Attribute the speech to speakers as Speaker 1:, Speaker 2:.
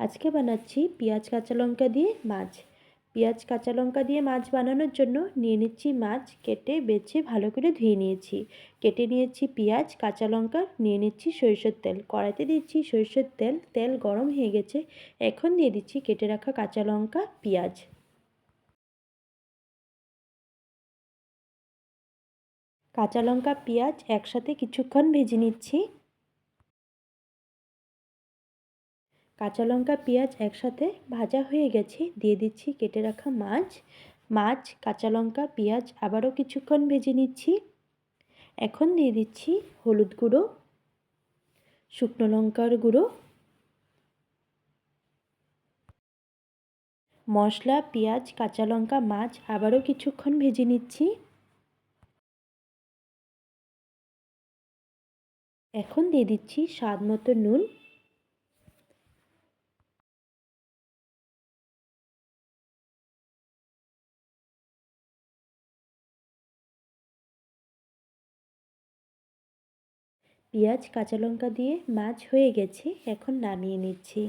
Speaker 1: আজকে বানাচ্ছি পেঁয়াজ কাঁচা লঙ্কা দিয়ে মাছ। পেঁয়াজ কাঁচা লঙ্কা দিয়ে মাছ বানানোর জন্য নিয়ে নিচ্ছি মাছ, কেটে বেছে ভালো করে ধুয়ে নিয়েছি। কেটে নিয়েছি পেঁয়াজ কাঁচা লঙ্কা, নিয়ে নিচ্ছি সরিষার তেল। কড়াইতে দিচ্ছি সরিষার তেল, তেল গরম হয়ে গেছে। এখন দিয়ে দিচ্ছি কেটে রাখা কাঁচা লঙ্কা, পেঁয়াজ। কাঁচা লঙ্কা পেঁয়াজ একসাথে কিছুক্ষণ ভেজে নিচ্ছি। কাঁচা লঙ্কা পেঁয়াজ একসাথে ভাজা হয়ে গেছে, দিয়ে দিচ্ছি কেটে রাখা মাছ। মাছ কাঁচা লঙ্কা পেঁয়াজ আবারও কিছুক্ষণ ভেজে নিচ্ছি। এখন দিয়ে দিচ্ছি হলুদ গুঁড়ো, শুকনো লঙ্কার গুঁড়ো, মশলা পেঁয়াজ কাঁচা লঙ্কা মাছ আবারও কিছুক্ষণ ভেজে নিচ্ছি। এখন দিয়ে দিচ্ছি স্বাদ মতো নুন। পেঁয়াজ কাঁচা লঙ্কা দিয়ে মাছ হয়ে গেছে, এখন নামিয়ে নিচ্ছি।